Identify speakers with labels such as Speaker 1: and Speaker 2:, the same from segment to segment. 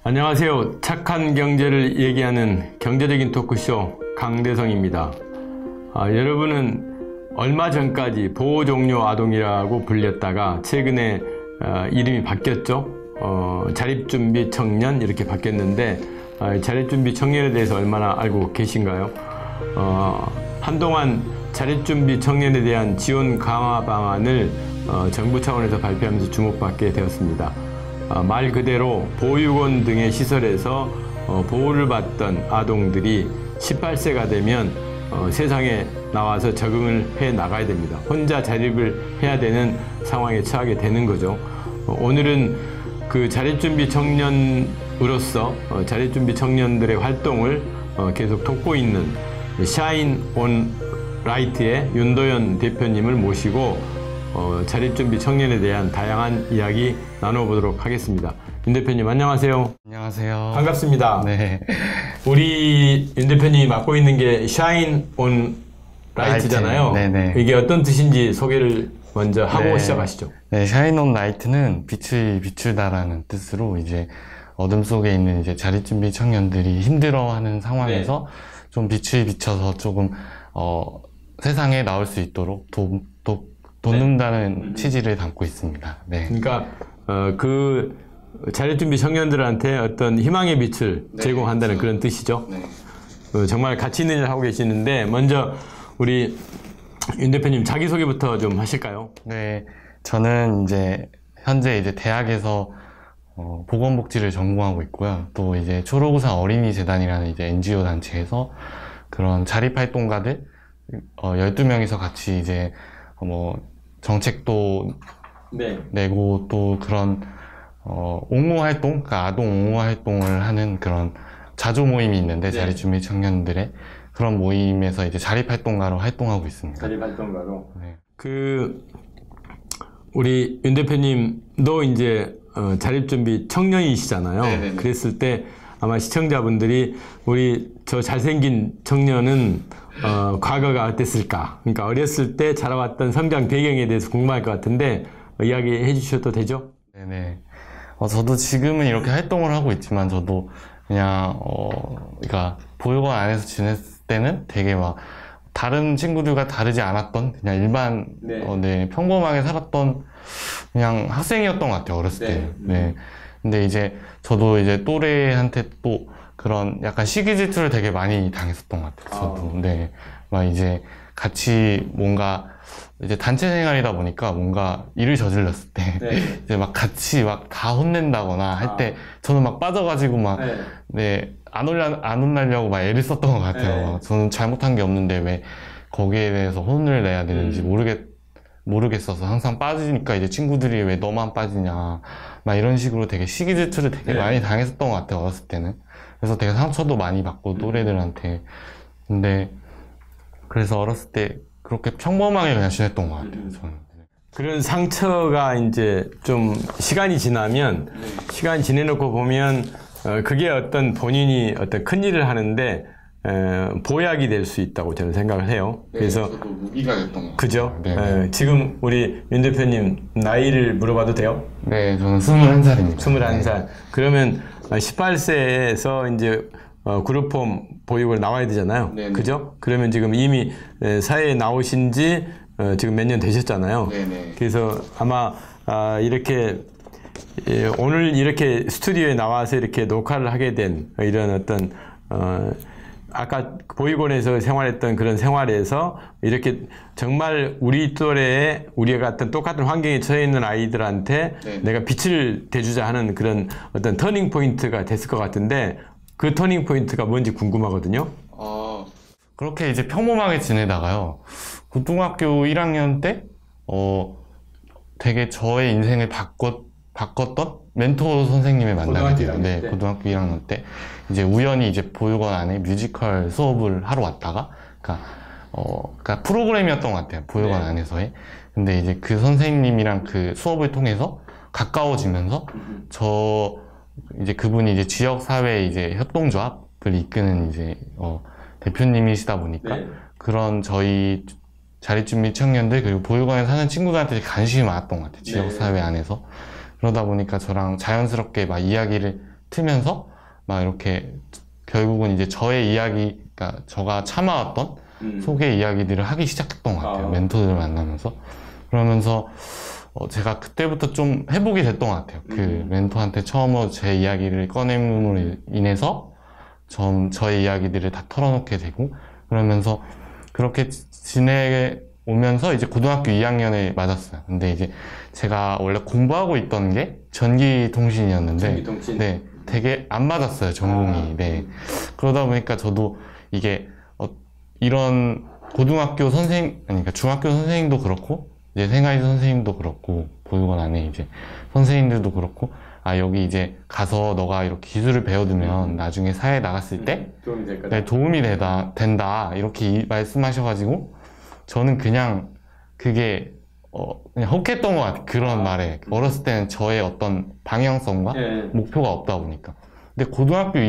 Speaker 1: 안녕하세요. 착한 경제를 얘기하는 경제적인 토크쇼 강대성입니다. 여러분은 얼마 전까지 보호종료 아동이라고 불렸다가 최근에 이름이 바뀌었죠. 자립준비 청년 이렇게 바뀌었는데 자립준비 청년에 대해서 얼마나 알고 계신가요? 한동안 자립준비 청년에 대한 지원 강화 방안을 정부 차원에서 발표하면서 주목받게 되었습니다. 말 그대로 보육원 등의 시설에서 보호를 받던 아동들이 18세가 되면 세상에 나와서 적응을 해 나가야 됩니다. 혼자 자립을 해야 되는 상황에 처하게 되는 거죠. 오늘은 그 자립준비 청년으로서 자립준비 청년들의 활동을 계속 돕고 있는 샤인 온 라이트의 윤도현 대표님을 모시고 자립준비 청년에 대한 다양한 이야기 나눠보도록 하겠습니다. 윤 대표님 안녕하세요.
Speaker 2: 안녕하세요.
Speaker 1: 반갑습니다.
Speaker 2: 네.
Speaker 1: 우리 윤 대표님이 맡고 있는 게 샤인 온 라이트잖아요.
Speaker 2: 네네.
Speaker 1: 이게 어떤 뜻인지 소개를 먼저 하고 시작하시죠.
Speaker 2: 네, 샤인 온 라이트는 빛을 비추다라는 뜻으로 이제 어둠 속에 있는 이제 자립준비 청년들이 힘들어하는 상황에서 좀 빛을 비춰서 조금 세상에 나올 수 있도록 돕는다는 취지를 담고 있습니다. 네.
Speaker 1: 그러니까 그 자립준비 청년들한테 어떤 희망의 빛을 제공한다는 그런 뜻이죠. 네. 정말 가치 있는 일을 하고 계시는데 먼저 우리 윤 대표님 자기소개부터 좀 하실까요?
Speaker 2: 네, 저는 이제 현재 이제 대학에서 보건복지를 전공하고 있고요. 또 이제 초록우산 어린이재단이라는 이제 NGO 단체에서 그런 자립활동가들 12명이서 같이 이제 정책도 내고 또 그런 옹호활동, 그러니까 아동 옹호활동을 하는 그런 자조 모임이 있는데 자립준비 청년들의 그런 모임에서 이제 자립활동가로 활동하고 있습니다.
Speaker 1: 자립활동가로. 네. 우리 윤 대표님도 이제 자립준비 청년이시잖아요. 네네네. 그랬을 때 아마 시청자분들이 우리 저 잘생긴 청년은 과거가 어땠을까? 그러니까 어렸을 때 자라왔던 성장 배경에 대해서 궁금할 것 같은데 이야기해 주셔도 되죠?
Speaker 2: 네네. 저도 지금은 이렇게 활동을 하고 있지만 저도 그냥 그러니까 보육원 안에서 지냈을 때는 되게 막 다른 친구들과 다르지 않았던 그냥 일반 평범하게 살았던 그냥 학생이었던 것 같아요. 어렸을 때. 네. 근데 이제 저도 이제 또래한테 또 그런 약간 시기 질투를 되게 많이 당했었던 것 같아요. 저도. 네. 막 이제 같이 뭔가 이제 단체 생활이다 보니까 뭔가 일을 저질렀을 때 이제 막 같이 막 다 혼낸다거나 할 때 저는 막 빠져가지고 막 안 혼나려고 막 애를 썼던 것 같아요. 저는 잘못한 게 없는데 왜 거기에 대해서 혼을 내야 되는지 모르겠어서 항상 빠지니까 이제 친구들이 왜 너만 빠지냐 막 이런 식으로 되게 시기 질투를 되게 많이 당했었던 것 같아요. 어렸을 때는. 그래서 되게 상처도 많이 받고 또래들한테. 근데 그래서 어렸을 때 그렇게 평범하게 그냥 지냈던 것 같아요. 저는.
Speaker 1: 그런 상처가 이제 좀 시간이 지나면 시간 지내놓고 보면 그게 어떤 본인이 어떤 큰 일을 하는데 보약이 될 수 있다고 저는 생각을 해요. 그래서
Speaker 2: 저도 무기가 됐던 것 같아요.
Speaker 1: 그죠? 지금 우리 윤 대표님 나이를 물어봐도 돼요?
Speaker 2: 네, 저는 21살입니다.
Speaker 1: 21살. 그러면 18세에서 이제 그룹홈 보육을 나와야 되잖아요. 그죠? 그러면 지금 이미 사회에 나오신 지 지금 몇 년 되셨잖아요. 그래서 아마 이렇게 오늘 이렇게 스튜디오에 나와서 이렇게 녹화를 하게 된 이런 어떤 아까 보육원에서 생활했던 그런 생활에서 이렇게 정말 우리 또래에 우리가 같은 똑같은 환경에 처해 있는 아이들한테 내가 빛을 대주자 하는 그런 어떤 터닝 포인트가 됐을 것 같은데 그 터닝 포인트가 뭔지 궁금하거든요.
Speaker 2: 그렇게 이제 평범하게 지내다가요. 고등학교 1학년 때 되게 저의 인생을 바꿨던 멘토 선생님을 만나게 돼요. 네, 고등학교 1학년 때 이제 우연히 이제 보육원 안에 뮤지컬 수업을 하러 왔다가 그러니까 프로그램이었던 것 같아요. 보육원 안에서의. 근데 이제 그 선생님이랑 그 수업을 통해서 가까워지면서 이제 그분이 이제 지역사회 이제 협동조합을 이끄는 이제 대표님이시다 보니까 그런 저희 자립준비 청년들 그리고 보육원에 사는 친구들한테 관심이 많았던 것 같아요. 지역사회 안에서. 그러다 보니까 저랑 자연스럽게 막 이야기를 맡으면서 막 이렇게 결국은 이제 저의 이야기, 그러니까 저가 참아왔던 속의 이야기들을 하기 시작했던 것 같아요. 멘토들을 만나면서. 그러면서 제가 그때부터 좀 회복이 됐던 것 같아요. 그 멘토한테 처음으로 제 이야기를 꺼냄으로 인해서 저의 이야기들을 다 털어놓게 되고, 그러면서 그렇게 지내오면서 이제 고등학교 2학년에 맞았어요. 근데 이제 제가 원래 공부하고 있던 게 전기통신이었는데,
Speaker 1: 전기통신?
Speaker 2: 네, 되게 안 맞았어요, 전공이. 네. 그러다 보니까 저도 이게 이런 고등학교 그러니까 중학교 선생님도 그렇고, 이제 생활 선생님도 그렇고, 보육원 안에 이제 선생님들도 그렇고, 여기 이제 가서 너가 이렇게 기술을 배워두면 나중에 사회에 나갔을 때
Speaker 1: 도움이 될 거다.
Speaker 2: 네, 도움이 된다. 이렇게 말씀하셔가지고, 저는 그냥 그게, 그냥 혹했던 것 같아요. 그런 말에. 어렸을 때는 저의 어떤 방향성과 목표가 없다 보니까. 근데 고등학교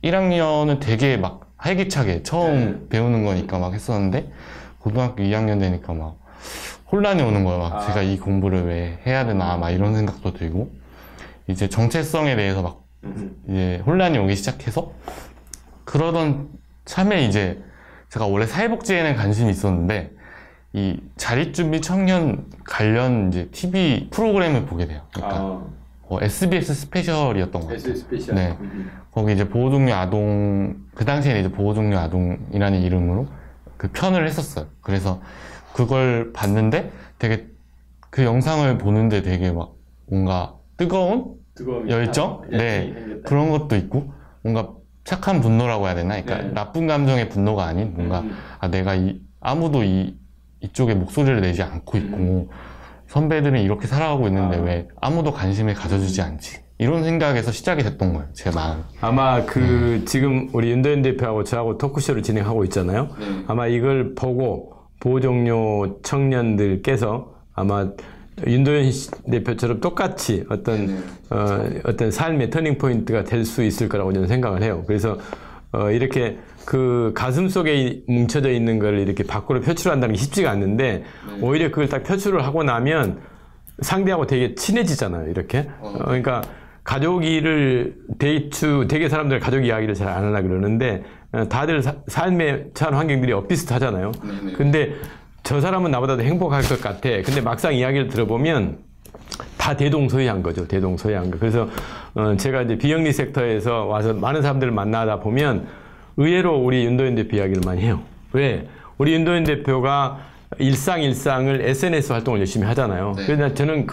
Speaker 2: 1학년은 되게 막 활기차게 처음 배우는 거니까 막 했었는데, 고등학교 2학년 되니까 막 혼란이 오는 거예요. 막 제가 이 공부를 왜 해야 되나, 막 이런 생각도 들고, 이제 정체성에 대해서 막 이제 혼란이 오기 시작해서, 그러던 참에 이제 제가 원래 사회복지에는 관심이 있었는데, 이 자립준비 청년 관련 이제 TV 프로그램을 보게 돼요. 그러니까 SBS 스페셜이었던 것 같아요.
Speaker 1: SBS 스페셜.
Speaker 2: 네. 거기 이제 보호종류 아동, 그 당시에는 이제 보호종류 아동이라는 이름으로 그 편을 했었어요. 그래서 그걸 봤는데 되게 그 영상을 보는데 되게 막 뭔가 뜨거운 열정? 네. 그런 것도 있고, 뭔가 착한 분노라고 해야 되나? 그러니까 나쁜 감정의 분노가 아닌 뭔가, 내가 아무도 이쪽에 목소리를 내지 않고 있고, 선배들은 이렇게 살아가고 있는데 왜 아무도 관심을 가져주지 않지? 이런 생각에서 시작이 됐던 거예요, 제 마음.
Speaker 1: 아마 지금 우리 윤도현 대표하고 저하고 토크쇼를 진행하고 있잖아요. 아마 이걸 보고 보호종료 청년들께서 아마 윤도현 대표처럼 똑같이 어떤 삶의 터닝 포인트가 될 수 있을 거라고 저는 생각을 해요. 그래서 이렇게 그 가슴 속에 뭉쳐져 있는 걸 이렇게 밖으로 표출한다는 게 쉽지가 않는데, 오히려 그걸 딱 표출을 하고 나면 상대하고 되게 친해지잖아요, 이렇게. 그러니까 가족 일을 되게 사람들 가족 이야기를 잘 안 하려고 그러는데, 다들 삶의 처한 환경들이 엇비슷하잖아요. 근데 저 사람은 나보다도 행복할 것 같아. 근데 막상 이야기를 들어보면 다 대동소이한 거죠. 대동소이한 거. 그래서 제가 이제 비영리 섹터에서 와서 많은 사람들을 만나다 보면 의외로 우리 윤도현 대표 이야기를 많이 해요. 왜? 우리 윤도현 대표가 일상을 SNS 활동을 열심히 하잖아요. 그래서 저는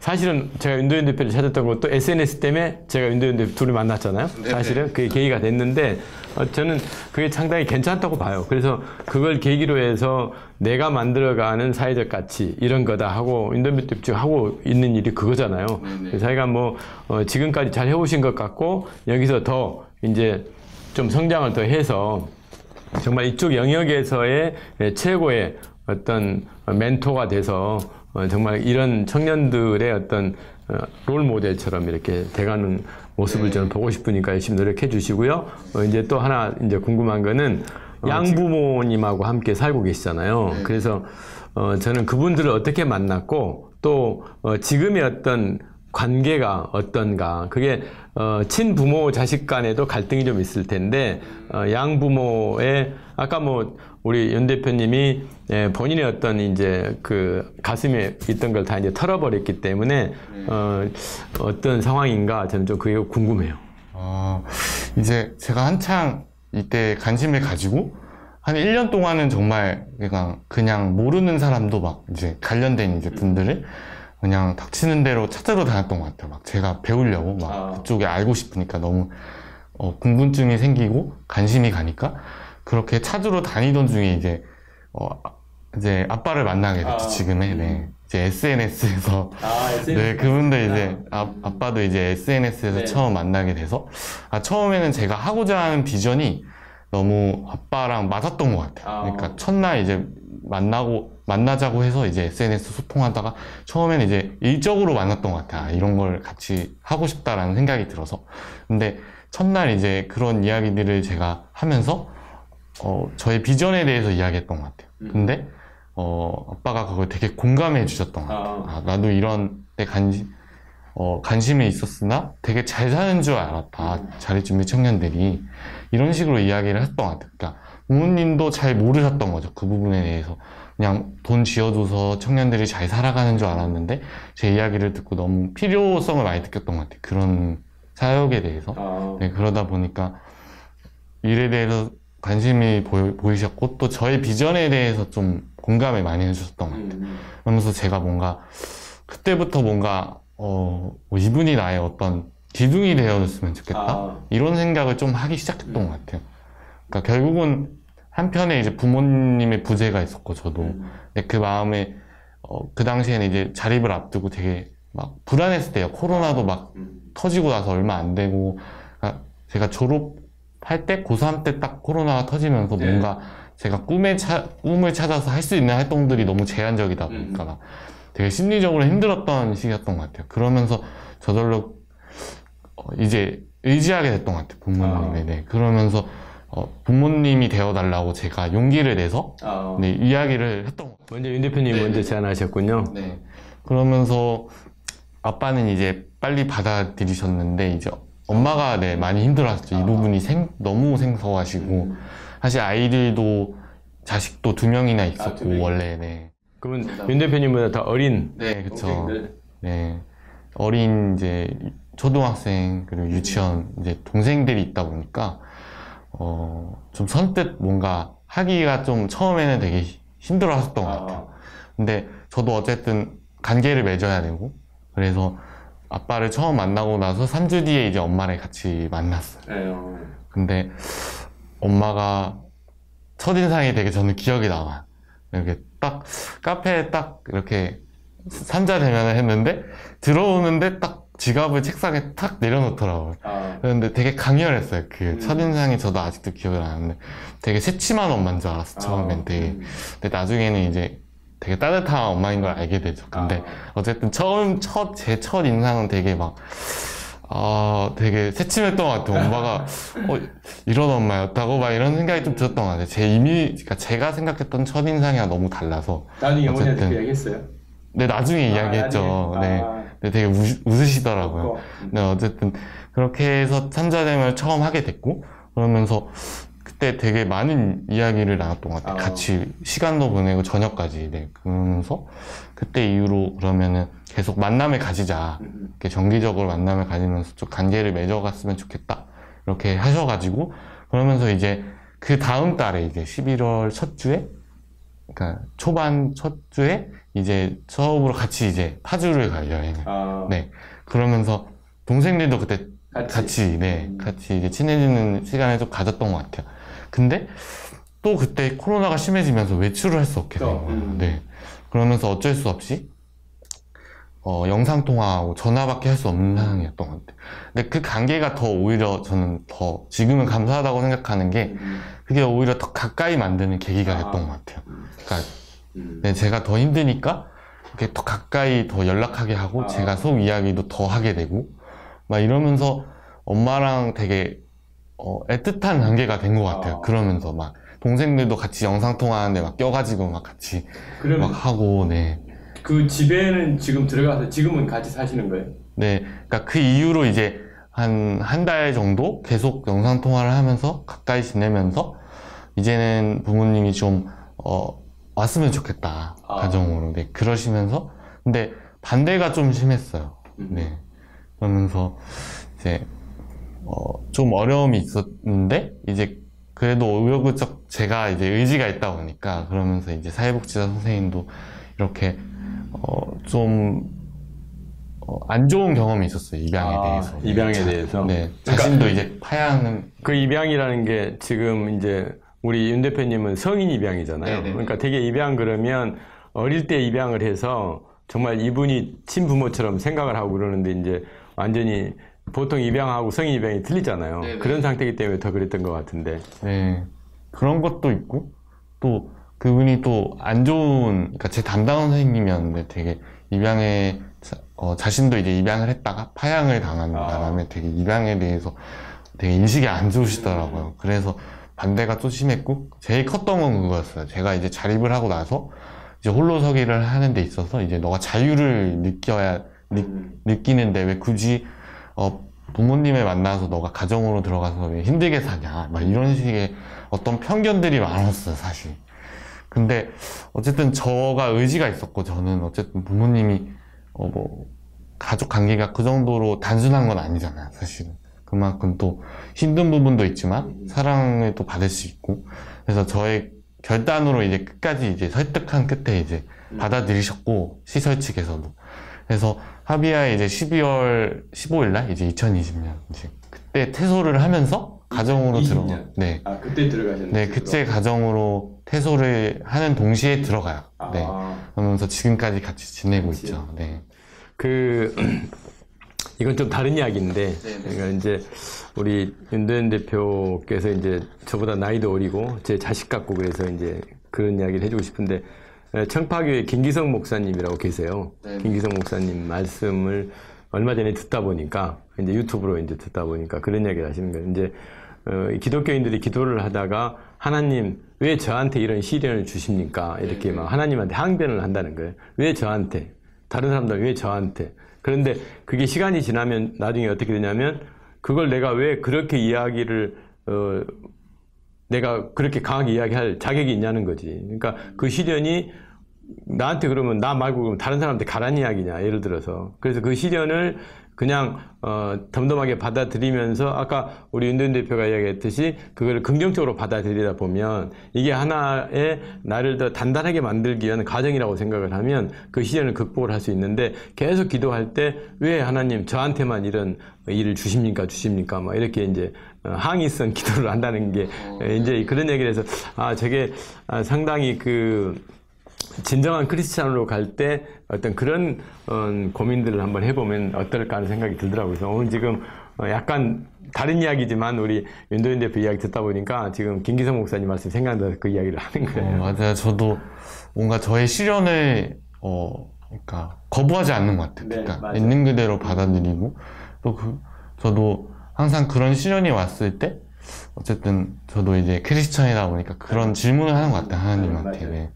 Speaker 1: 사실은 제가 윤도현 대표를 찾았던 것도 SNS 때문에 제가 윤도현 대표 둘이 만났잖아요. 사실은 그게 계기가 됐는데, 저는 그게 상당히 괜찮다고 봐요. 그래서 그걸 계기로 해서 내가 만들어가는 사회적 가치 이런 거다 하고 윤도현 대표 지금 하고 있는 일이 그거잖아요. 자기가 지금까지 잘 해오신 것 같고, 여기서 더 이제 좀 성장을 더 해서 정말 이쪽 영역에서의 최고의 어떤 멘토가 돼서 정말 이런 청년들의 어떤 롤 모델처럼 이렇게 돼가는 모습을 저는 보고 싶으니까 열심히 노력해 주시고요. 이제 또 하나 이제 궁금한 거는 양부모님하고 함께 살고 계시잖아요. 그래서 저는 그분들을 어떻게 만났고 또 지금의 어떤 관계가 어떤가. 그게 친부모 자식 간에도 갈등이 좀 있을 텐데, 양부모의 아까 우리 윤 대표님이 본인의 어떤 이제 그 가슴에 있던 걸 다 이제 털어버렸기 때문에 어떤 상황인가 저는 좀 그게 궁금해요.
Speaker 2: 이제 제가 한창 이때 관심을 가지고 한 1년 동안은 정말 그냥 모르는 사람도 막 이제 관련된 이제 분들을 그냥 닥치는 대로 찾으러 다녔던 것 같아요. 막 제가 배우려고 그쪽에 알고 싶으니까 너무 궁금증이 생기고 관심이 가니까 그렇게 찾으러 다니던 중에 이제 아빠를 만나게 됐죠. 지금의 이제 SNS에서 네, 그분들 이제 아빠도 이제 SNS에서 처음 만나게 돼서 처음에는 제가 하고자 하는 비전이 너무 아빠랑 맞았던 것 같아요. 그러니까 첫날 이제 만나자고 해서 이제 SNS 소통하다가 처음에는 이제 일적으로 만났던 것 같아요. 이런 걸 같이 하고 싶다라는 생각이 들어서. 근데 첫날 이제 그런 이야기들을 제가 하면서 저의 비전에 대해서 이야기했던 것 같아요. 근데 아빠가 그걸 되게 공감해 주셨던 것 같아요. 나도 이런 데 관심이 있었으나 되게 잘 사는 줄 알았다. 자립준비 청년들이. 이런 식으로 이야기를 했던 것 같아요. 그러니까 부모님도 잘 모르셨던 거죠. 그 부분에 대해서. 그냥 돈 쥐어줘서 청년들이 잘 살아가는 줄 알았는데 제 이야기를 듣고 너무 필요성을 많이 느꼈던 것 같아요. 그런 사역에 대해서. 네, 그러다 보니까 일에 대해서 관심이 보이셨고 또 저의 비전에 대해서 좀 공감을 많이 해주셨던 것 같아요. 그러면서 제가 뭔가 그때부터 뭔가 이분이 나의 어떤 기둥이 되어줬으면 좋겠다 이런 생각을 좀 하기 시작했던 것 같아요. 그러니까 결국은 한편에 이제 부모님의 부재가 있었고 저도 근데 그 마음에 그 당시에는 이제 자립을 앞두고 되게 막 불안했을 때요. 코로나도 막 터지고 나서 얼마 안 되고 그러니까 제가 졸업할 때 고3 때 딱 코로나가 터지면서 뭔가 제가 꿈을 찾아서 할 수 있는 활동들이 너무 제한적이다 보니까 되게 심리적으로 힘들었던 시기였던 것 같아요. 그러면서 저절로 이제 의지하게 됐던 것 같아요. 부모님에. 네. 그러면서 부모님이 되어달라고 제가 용기를 내서 네, 이야기를 했던 것 같아요.
Speaker 1: 먼저 윤 대표님이 먼저 제안하셨군요.
Speaker 2: 네. 그러면서 아빠는 이제 빨리 받아들이셨는데 이제 엄마가 네, 많이 힘들어하셨죠. 이 부분이 너무 생소하시고 사실 아이들도 자식도 2명이나 있었고 원래 네.
Speaker 1: 그러면 윤 대표님보다 더 어린
Speaker 2: 네, 그쵸. 네. 어린 이제 초등학생 그리고 유치원 이제 동생들이 있다 보니까 좀 선뜻 뭔가 하기가 좀 처음에는 되게 힘들어 하셨던 것 같아요. 근데 저도 어쨌든 관계를 맺어야 되고 그래서 아빠를 처음 만나고 나서 3주 뒤에 이제 엄마를 같이 만났어요. 근데 엄마가 첫인상이 되게 저는 기억이 남아요. 이렇게 딱 카페에 딱 이렇게 삼자 대면을 했는데 들어오는데 딱 지갑을 책상에 탁 내려놓더라고요. 그런데 되게 강렬했어요. 그 첫인상이 저도 아직도 기억이 나는데 되게 새침한 엄마인 줄 알았어 처음엔 되게. 근데 나중에는 이제 되게 따뜻한 엄마인 걸 알게 되죠. 근데 어쨌든 제 첫 인상은 되게 막 되게 새침했던 것 같아요. 엄마가 이런 엄마였다고 막 이런 생각이 좀 들었던 것 같아요. 그러니까 제가 생각했던 첫인상이랑 너무 달라서.
Speaker 1: 나중에 어머니한테 그 이야기했어요?
Speaker 2: 네, 나중에 이야기했죠. 네. 근데 되게 웃으시더라고요. 네, 어쨌든 그렇게 해서 삼자대면을 처음 하게 됐고 그러면서 그때 되게 많은 이야기를 나눴던 것 같아요. 같이 시간도 보내고 저녁까지. 네. 그러면서 그때 이후로 그러면은 계속 만남을 가지자. 이렇게 정기적으로 만남을 가지면서 좀 관계를 맺어갔으면 좋겠다. 이렇게 하셔가지고 그러면서 이제 그 다음 달에 이제 11월 첫 주에 그러니까 초반 첫 주에 이제 처음으로 같이 이제 파주를 가요, 여행을. 네. 그러면서 동생들도 그때 같이 이제 친해지는 시간을 좀 가졌던 것 같아요. 근데 또 그때 코로나가 심해지면서 외출을 할 수 없게 된 거예요. 네. 그러면서 어쩔 수 없이 영상통화하고 전화밖에 할 수 없는 상황이었던 것 같아요. 근데 그 관계가 더 오히려 저는 더 지금은 감사하다고 생각하는 게 그게 오히려 더 가까이 만드는 계기가 됐던 것 같아요. 그러니까 네, 제가 더 힘드니까 이렇게 더 가까이 더 연락하게 하고 제가 속 이야기도 더 하게 되고 막 이러면서 엄마랑 되게 애틋한 관계가 된 것 같아요. 그러면서 막 동생들도 같이 영상통화하는데 막 껴가지고 막 같이 막 하고 네.
Speaker 1: 그 집에는 지금 들어가서 지금은 같이 사시는 거예요?
Speaker 2: 네, 그러니까 그 이후로 이제 한 달 정도 계속 영상통화를 하면서 가까이 지내면서 이제는 부모님이 좀 왔으면 좋겠다 가정으로 네 그러시면서 근데 반대가 좀 심했어요. 네 그러면서 이제 좀 어려움이 있었는데 이제 그래도 우여곡절 제가 이제 의지가 있다 보니까 그러면서 이제 사회복지사 선생님도 이렇게 좀 안 좋은 경험이 있었어요. 입양에 대해서.
Speaker 1: 입양에 대해서?
Speaker 2: 네. 자신도 이제 파양은.
Speaker 1: 그 입양이라는 게 지금 이제 우리 윤 대표님은 성인 입양이잖아요.
Speaker 2: 네네.
Speaker 1: 그러니까 되게 입양 그러면 어릴 때 입양을 해서 정말 이분이 친부모처럼 생각을 하고 그러는데 이제 완전히 보통 입양하고 성인 입양이 틀리잖아요.
Speaker 2: 네네.
Speaker 1: 그런 상태이기 때문에 더 그랬던 것 같은데.
Speaker 2: 네. 그런 것도 있고 또 그분이 또 안 좋은, 그러니까 제 담당 선생님이었는데 되게 입양에 자신도 이제 입양을 했다가 파양을 당한 바람에 되게 입양에 대해서 되게 인식이 안 좋으시더라고요. 그래서 반대가 좀 심했고 제일 컸던 건 그거였어요. 제가 이제 자립을 하고 나서 이제 홀로 서기를 하는 데 있어서 이제 너가 자유를 느껴야 느끼는데 왜 굳이 부모님을 만나서 너가 가정으로 들어가서 왜 힘들게 사냐 막 이런 식의 어떤 편견들이 많았어요 사실. 근데 어쨌든 저가 의지가 있었고 저는 어쨌든 부모님이 뭐 가족 관계가 그 정도로 단순한 건 아니잖아요 사실은. 그만큼 또 힘든 부분도 있지만 사랑을 또 받을 수 있고, 그래서 저의 결단으로 이제 끝까지 이제 설득한 끝에 이제 받아들이셨고, 시설 측에서도. 그래서 합의하에 이제 12월 15일 날 이제 2020년 이제 그때 퇴소를 하면서 가정으로
Speaker 1: 2020년?
Speaker 2: 네.
Speaker 1: 아, 그때 들어가셨네요.
Speaker 2: 네, 그때 가정으로 퇴소를 하는 동시에 들어가요. 네. 그러면서 지금까지 같이 지내고
Speaker 1: 그치.
Speaker 2: 있죠. 네.
Speaker 1: 이건 좀 다른 이야기인데, 그러니까 이제 우리 윤도현 대표께서 이제 저보다 나이도 어리고 제 자식 같고 그래서 이제 그런 이야기를 해주고 싶은데, 청파교회 김기성 목사님이라고 계세요.
Speaker 2: 네.
Speaker 1: 김기성 목사님 말씀을 얼마 전에 듣다 보니까, 이제 유튜브로 이제 듣다 보니까 그런 이야기를 하시는 거예요. 이제 기독교인들이 기도를 하다가 하나님 왜 저한테 이런 시련을 주십니까? 이렇게 막 하나님한테 항변을 한다는 거예요. 왜 저한테? 다른 사람들 왜 저한테? 그런데 그게 시간이 지나면 나중에 어떻게 되냐면 그걸 내가 왜 그렇게 이야기를 내가 그렇게 강하게 이야기할 자격이 있냐는 거지. 그러니까 그 시련이 나한테 그러면 나 말고 그러면 다른 사람한테 가란 이야기냐, 예를 들어서. 그래서 그 시련을 그냥 덤덤하게 받아들이면서 아까 우리 윤도현 대표가 이야기했듯이 그걸 긍정적으로 받아들이다 보면 이게 하나의 나를 더 단단하게 만들기 위한 과정이라고 생각을 하면 그 시련을 극복을 할 수 있는데, 계속 기도할 때 왜 하나님 저한테만 이런 일을 주십니까 막 이렇게 이제 항의성 기도를 한다는 게 이제 그런 얘기를 해서 저게 상당히 진정한 크리스찬으로 갈 때 어떤 그런 고민들을 한번 해보면 어떨까 하는 생각이 들더라고요. 그래서 오늘 지금 약간 다른 이야기지만 우리 윤도현 대표 이야기 듣다 보니까 지금 김기성 목사님 말씀 생각나서 그 이야기를 하는 거예요.
Speaker 2: 맞아요. 저도 뭔가 저의 시련을 그러니까 거부하지 않는 것 같아요.
Speaker 1: 네,
Speaker 2: 그러니까
Speaker 1: 맞아요.
Speaker 2: 있는 그대로 받아들이고 또 저도 항상 그런 시련이 왔을 때 어쨌든 저도 이제 크리스천이다 보니까 그런 질문을 하는 것 같아요. 하나님한테.
Speaker 1: 맞아요.
Speaker 2: 네.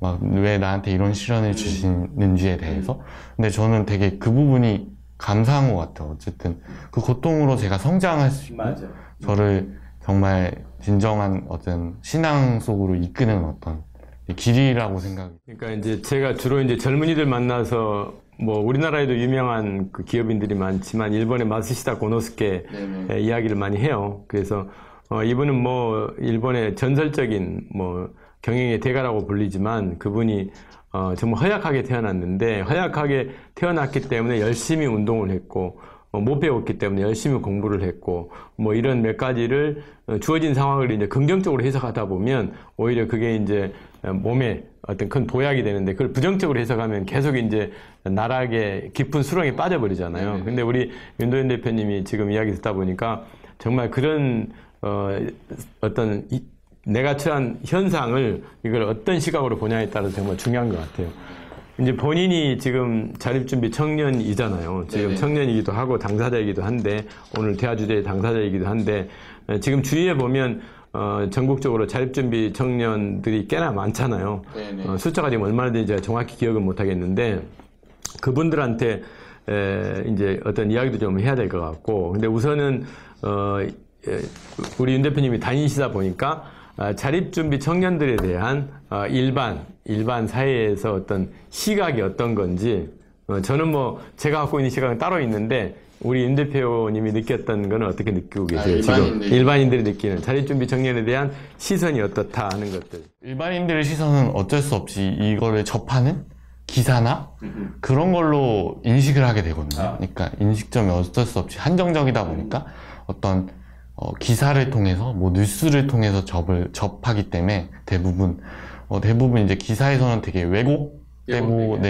Speaker 2: 막 왜 나한테 이런 시련을 주시는지에 대해서. 근데 저는 되게 그 부분이 감사한 것 같아요. 어쨌든 그 고통으로 제가 성장할 수 있고
Speaker 1: 맞아요.
Speaker 2: 저를 정말 진정한 어떤 신앙 속으로 이끄는 어떤 길이라고 생각이.
Speaker 1: 그러니까 이제 제가 주로 이제 젊은이들 만나서 뭐 우리나라에도 유명한 그 기업인들이 많지만 일본의 마스시다 고노스케 이야기를 많이 해요. 그래서 이분은 뭐 일본의 전설적인 뭐 경영의 대가라고 불리지만 그분이 정말 허약하게 태어났는데 허약하게 태어났기 때문에 열심히 운동을 했고 못 배웠기 때문에 열심히 공부를 했고 뭐 이런 몇 가지를 주어진 상황을 이제 긍정적으로 해석하다 보면 오히려 그게 이제 몸에 어떤 큰 보약이 되는데 그걸 부정적으로 해석하면 계속 이제 나락의 깊은 수렁에 빠져버리잖아요. 근데 우리 윤도현 대표님이 지금 이야기 듣다 보니까 정말 그런 어떤 내가 처한 현상을 이걸 어떤 시각으로 보냐에 따라서 정말 중요한 것 같아요. 이제 본인이 지금 자립준비 청년이잖아요. 지금
Speaker 2: 네네.
Speaker 1: 청년이기도 하고 당사자이기도 한데 오늘 대화 주제의 당사자이기도 한데 지금 주위에 보면 전국적으로 자립준비 청년들이 꽤나 많잖아요. 숫자가 지금 얼마나 되는지 제가 정확히 기억은 못 하겠는데 그분들한테 이제 어떤 이야기도 좀 해야 될 것 같고, 근데 우선은 우리 윤 대표님이 다니시다 보니까 자립준비 청년들에 대한 일반 사회에서 어떤 시각이 어떤 건지, 저는 뭐 제가 갖고 있는 시각은 따로 있는데 우리 윤 대표님이 느꼈던 거는 어떻게 느끼고 계세요? 지금 일반인들이 느끼는 자립준비 청년에 대한 시선이 어떻다 하는 것들.
Speaker 2: 일반인들의 시선은 어쩔 수 없이 이거를 접하는 기사나 그런 걸로 인식을 하게 되거든요. 그러니까 인식점이 어쩔 수 없이 한정적이다 보니까 어떤 기사를 통해서 뭐 뉴스를 통해서 접하기 때문에 대부분 이제 기사에서는 되게 왜곡되고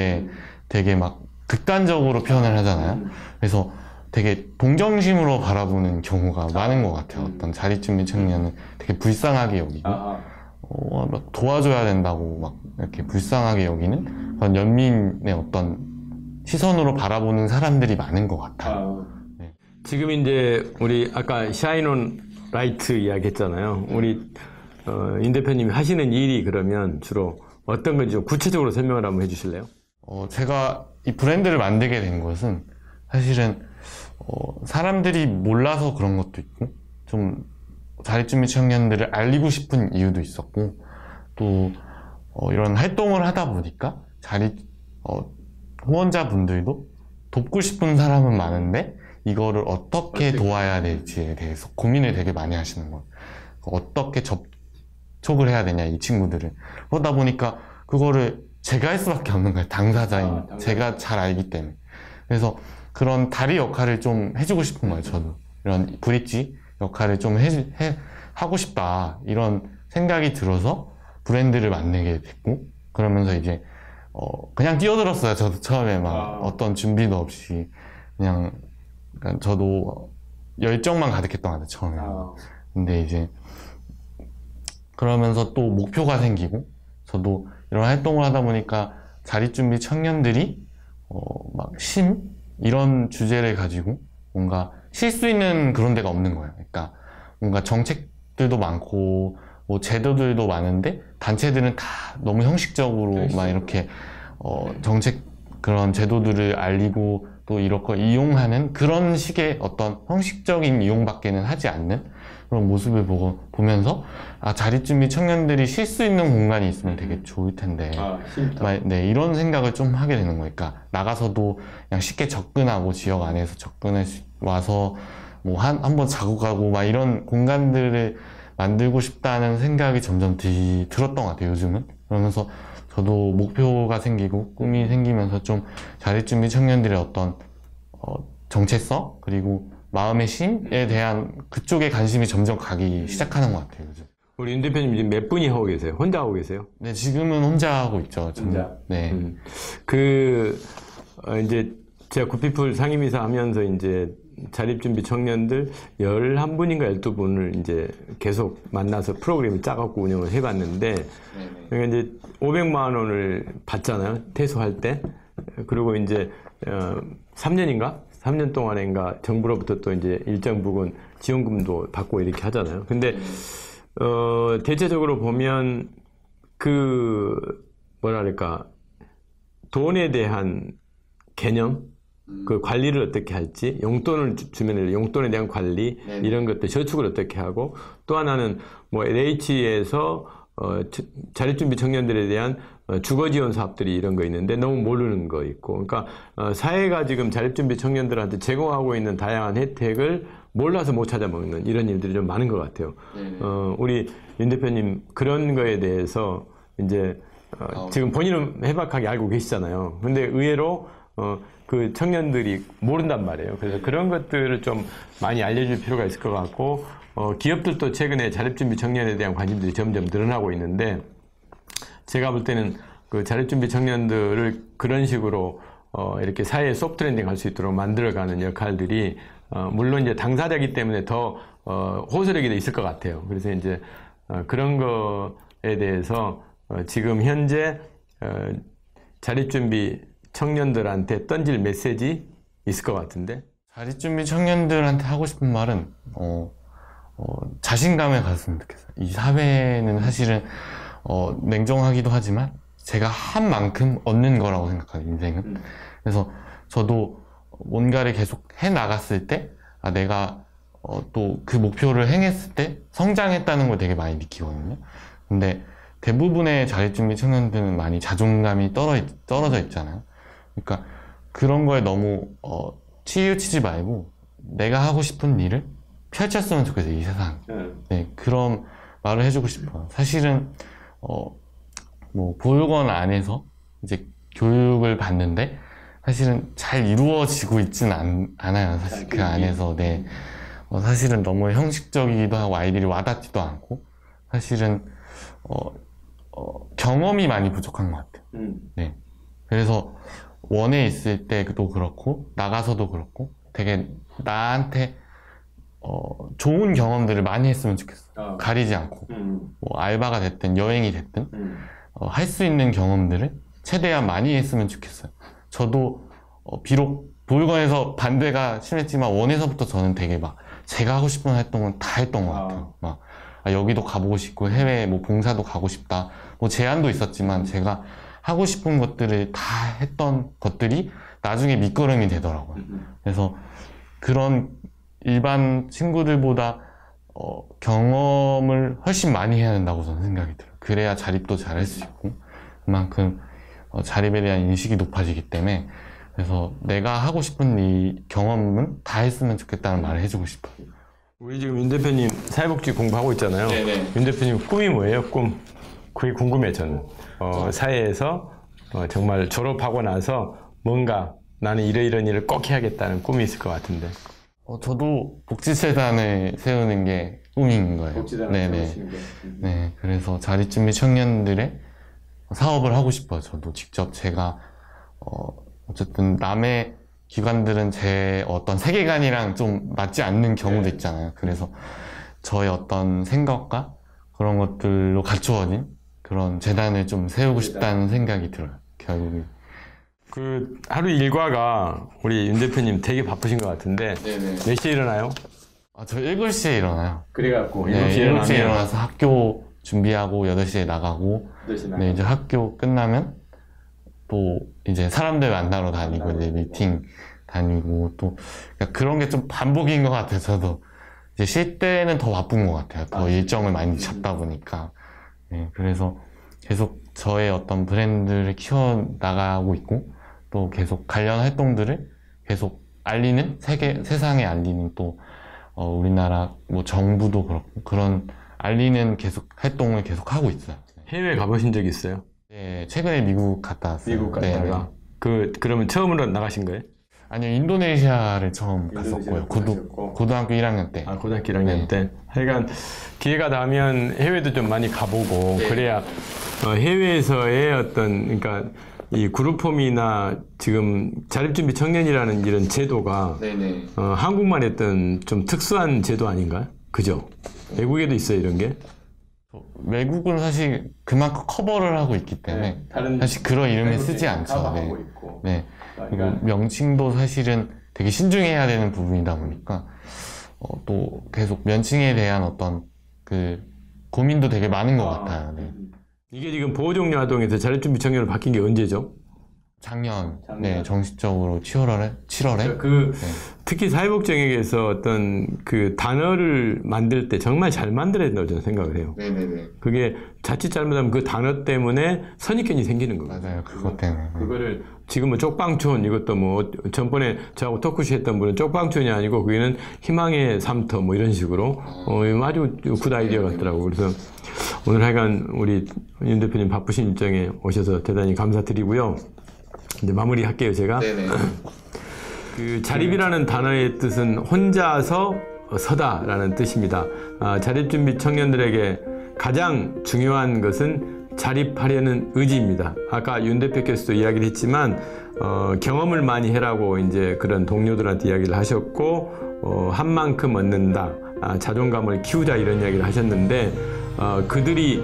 Speaker 2: 되게 막 극단적으로 표현을 하잖아요. 그래서 되게 동정심으로 바라보는 경우가 많은 것 같아요. 어떤 자립준비 청년은 되게 불쌍하게 여기고 막 도와줘야 된다고 막 이렇게 불쌍하게 여기는 그런 연민의 어떤 시선으로 바라보는 사람들이 많은 것 같아요.
Speaker 1: 지금 이제 우리 아까 샤인 온 라이트 이야기 했잖아요. 우리 윤 대표님이 하시는 일이 그러면 주로 어떤 건지 좀 구체적으로 설명을 한번 해주실래요?
Speaker 2: 제가 이 브랜드를 만들게 된 것은 사실은 사람들이 몰라서 그런 것도 있고 좀 자립준비 청년들을 알리고 싶은 이유도 있었고 또 이런 활동을 하다 보니까 후원자분들도 돕고 싶은 사람은 많은데 이거를 어떻게 도와야 될지에 대해서 고민을 되게 많이 하시는 거예요. 어떻게 접촉을 해야 되냐 이 친구들을. 그러다 보니까 그거를 제가 할 수밖에 없는 거예요. 당사자인 제가 잘 알기 때문에. 그래서 그런 다리 역할을 좀 해주고 싶은 거예요. 저도 이런 브릿지 역할을 좀 하고 싶다 이런 생각이 들어서 브랜드를 만들게 됐고, 그러면서 이제 그냥 뛰어들었어요. 저도 처음에 막 어떤 준비도 없이 그냥 저도 열정만 가득했던 것 같아요. 처음에. 근데 이제 그러면서 또 목표가 생기고, 저도 이런 활동을 하다 보니까 자립준비 청년들이 막 이런 주제를 가지고 뭔가 쉴 수 있는 그런 데가 없는 거예요. 그러니까 뭔가 정책들도 많고 뭐 제도들도 많은데 단체들은 다 너무 형식적으로 막 이렇게 정책 그런 제도들을 알리고 또 이렇게 이용하는 그런 식의 어떤 형식적인 이용밖에는 하지 않는 그런 모습을 보면서 자립준비 청년들이 쉴 수 있는 공간이 있으면 되게 좋을 텐데 네, 이런 생각을 좀 하게 되는 거니까 나가서도 그냥 쉽게 접근하고 지역 안에서 접근해 와서 뭐 한번 자고 가고 막 이런 공간들을 만들고 싶다는 생각이 점점 들었던 것 같아요. 요즘은. 그러면서 저도 목표가 생기고 꿈이 생기면서 좀 자립준비 청년들의 어떤 정체성 그리고 마음의 쉼에 대한 그쪽에 관심이 점점 가기 시작하는 것 같아요. 요즘.
Speaker 1: 우리 윤 대표님 지금 몇 분이 하고 계세요? 혼자 하고 계세요?
Speaker 2: 네, 지금은 혼자 하고 있죠.
Speaker 1: 혼자?
Speaker 2: 네.
Speaker 1: 이제 제가 구피플 상임이사 하면서 이제 자립준비 청년들 11분인가 12분을 이제 계속 만나서 프로그램을 짜갖고 운영을 해봤는데, 그러니까 이제 500만 원을 받잖아요. 퇴소할 때. 그리고 이제 3년 동안인가 정부로부터 또 이제 일정 부분 지원금도 받고 이렇게 하잖아요. 근데 대체적으로 보면 뭐랄까 돈에 대한 개념, 그 관리를 어떻게 할지, 용돈을 주면 용돈에 대한 관리, 이런 것들, 저축을 어떻게 하고, 또 하나는 뭐 LH에서 자립준비 청년들에 대한 주거 지원 사업들이 이런 거 있는데 너무 모르는 거 있고, 그러니까 사회가 지금 자립준비 청년들한테 제공하고 있는 다양한 혜택을 몰라서 못 찾아 먹는 이런 일들이 좀 많은 것 같아요. 우리 윤 대표님 그런 거에 대해서 이제 지금 본인은 해박하게 알고 계시잖아요. 근데 의외로 그 청년들이 모른단 말이에요. 그래서 그런 것들을 좀 많이 알려줄 필요가 있을 것 같고, 기업들도 최근에 자립준비 청년에 대한 관심들이 점점 늘어나고 있는데, 제가 볼 때는 그 자립준비 청년들을 그런 식으로 이렇게 사회에 소프트랜딩 할 수 있도록 만들어가는 역할들이 물론 이제 당사자이기 때문에 더 호소력이 더 있을 것 같아요. 그래서 이제 그런 거에 대해서 지금 현재 자립준비 청년들한테 던질 메시지 있을 것 같은데.
Speaker 2: 자립준비 청년들한테 하고 싶은 말은 자신감을 가졌으면 좋겠어요. 이 사회는 사실은 냉정하기도 하지만 제가 한 만큼 얻는 거라고 생각해요, 인생은. 그래서 저도 뭔가를 계속 해 나갔을 때 내가 또 그 목표를 행했을 때 성장했다는 걸 되게 많이 느끼거든요. 근데 대부분의 자립준비 청년들은 많이 자존감이 떨어져 있잖아요. 그러니까 그런 거에 너무 치우치지 말고 내가 하고 싶은 일을 펼쳤으면 좋겠어요, 이 세상에. 네, 그런 말을 해주고 싶어요. 사실은 뭐 보육원 안에서 이제 교육을 받는데 사실은 잘 이루어지고 있지는 않아요. 사실 그 안에서. 네. 사실은 너무 형식적이기도 하고 아이들이 와닿지도 않고 사실은 경험이 많이 부족한 것 같아요. 네. 그래서 원에 있을 때도 그렇고 나가서도 그렇고 되게 나한테 좋은 경험들을 많이 했으면 좋겠어. 가리지 않고 뭐 알바가 됐든 여행이 됐든 할 수 있는 경험들을 최대한 많이 했으면 좋겠어요. 저도 비록 보육원에서 반대가 심했지만 원에서부터 저는 되게 막 제가 하고 싶은 활동은 다 했던 것 같아요. 막 여기도 가보고 싶고 해외 뭐 봉사도 가고 싶다 뭐 제안도 있었지만 제가 하고 싶은 것들을 다 했던 것들이 나중에 밑거름이 되더라고요. 그래서 그런 일반 친구들보다 경험을 훨씬 많이 해야 된다고 저는 생각이 들어요. 그래야 자립도 잘할 수 있고 그만큼 자립에 대한 인식이 높아지기 때문에 그래서 내가 하고 싶은 이 경험은 다 했으면 좋겠다는 말을 해주고 싶어요.
Speaker 1: 우리 지금 윤 대표님 사회복지 공부하고 있잖아요.
Speaker 2: 네네.
Speaker 1: 윤 대표님 꿈이 뭐예요? 꿈. 그게 궁금해 저는. 사회에서 정말 졸업하고 나서 뭔가 나는 이런 일을 꼭 해야겠다는 꿈이 있을 것 같은데.
Speaker 2: 저도 복지재단을 세우는 게 꿈인 거예요.
Speaker 1: 복지재단을
Speaker 2: 네네.
Speaker 1: 세우시는 게.
Speaker 2: 네, 그래서 자립준비 청년들의 사업을 하고 싶어요. 저도 직접 제가 어쨌든 남의 기관들은 제 어떤 세계관이랑 좀 맞지 않는 경우도 있잖아요. 그래서 저의 어떤 생각과 그런 것들로 갖추어진 그런 재단을 좀 세우고 싶다는 생각이 들어요. 결국에.
Speaker 1: 그 하루 일과가 우리 윤 대표님 되게 바쁘신 것 같은데
Speaker 2: 네네.
Speaker 1: 몇 시에 일어나요?
Speaker 2: 저 7시에 일어나요.
Speaker 1: 그래갖고
Speaker 2: 네, 7시에 일어나서 학교 준비하고 8시에 나가고
Speaker 1: 8시
Speaker 2: 네, 이제 학교 끝나면 또 이제 사람들 만나러 다니고 이제 미팅 다니고 또 그러니까 그런 게 좀 반복인 것 같아요. 저도 이제 쉴 때는 더 바쁜 것 같아요. 더 일정을 많이 잡다 보니까. 네, 그래서 계속 저의 어떤 브랜드를 키워 나가고 있고 또 계속 관련 활동들을 계속 알리는 세상에 알리는 또 우리나라 뭐 정부도 그렇고 그런 알리는 계속 활동을 계속 하고 있어요.
Speaker 1: 해외 가보신 적 있어요?
Speaker 2: 네, 최근에 미국 갔다 왔어요.
Speaker 1: 미국 갔다가 그러면 처음으로 나가신 거예요?
Speaker 2: 아니요, 인도네시아를 처음
Speaker 1: 인도네시아를
Speaker 2: 갔었고요. 고등학교 1학년 때.
Speaker 1: 고등학교 1학년 때. 하여간 기회가 나면 해외도 좀 많이 가보고 그래야 해외에서의 어떤 그러니까 이 그룹홈이나 지금 자립준비 청년이라는 이런 제도가
Speaker 2: 네네.
Speaker 1: 한국만 했던 좀 특수한 제도 아닌가요? 그죠? 외국에도 있어요 이런 게?
Speaker 2: 외국은 사실 그만큼 커버를 하고 있기 때문에 사실 그런 이름을 쓰지 않죠. 네. 네. 그리고 명칭도 사실은 되게 신중해야 되는 부분이다 보니까 또 계속 면칭에 대한 어떤 그 고민도 되게 많은 것 같아요. 네.
Speaker 1: 이게 지금 보호종료 아동에서 자립준비 청년으로 바뀐 게 언제죠?
Speaker 2: 작년. 네, 정식적으로 7월에.
Speaker 1: 특히 사회복지영역에서 어떤 그 단어를 만들 때 정말 잘 만들어야 된다고 저는 생각을 해요.
Speaker 2: 네네네.
Speaker 1: 그게 자칫 잘못하면 그 단어 때문에 선입견이 생기는 거예요.
Speaker 2: 맞아요, 그것 때문에.
Speaker 1: 그거를 지금은 쪽방촌 이것도 뭐 전번에 저하고 토크쇼 했던 분은 쪽방촌이 아니고 거기는 희망의 삼터 뭐 이런 식으로 아주 굿 아이디어 같더라고요. 그래서 오늘 하여간 우리 윤 대표님 바쁘신 일정에 오셔서 대단히 감사드리고요. 이제 마무리할게요, 제가.
Speaker 2: 네네.
Speaker 1: 그 자립이라는 단어의 뜻은 혼자서 서다라는 뜻입니다. 자립준비 청년들에게 가장 중요한 것은 자립하려는 의지입니다. 아까 윤 대표께서도 이야기를 했지만 경험을 많이 해라고 이제 그런 동료들한테 이야기를 하셨고 한 만큼 얻는다, 자존감을 키우자 이런 이야기를 하셨는데 그들이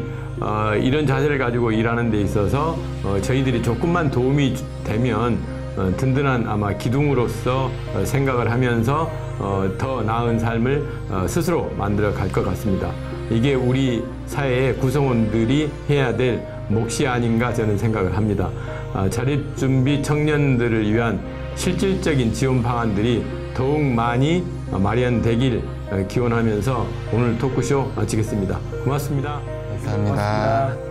Speaker 1: 이런 자세를 가지고 일하는 데 있어서 저희들이 조금만 도움이 되면 든든한 아마 기둥으로서 생각을 하면서 더 나은 삶을 스스로 만들어 갈 것 같습니다. 이게 우리 사회의 구성원들이 해야 될 몫이 아닌가 저는 생각을 합니다. 자립준비 청년들을 위한 실질적인 지원 방안들이 더욱 많이 마련되길 기원하면서 오늘 토크쇼 마치겠습니다. 고맙습니다.
Speaker 2: 감사합니다.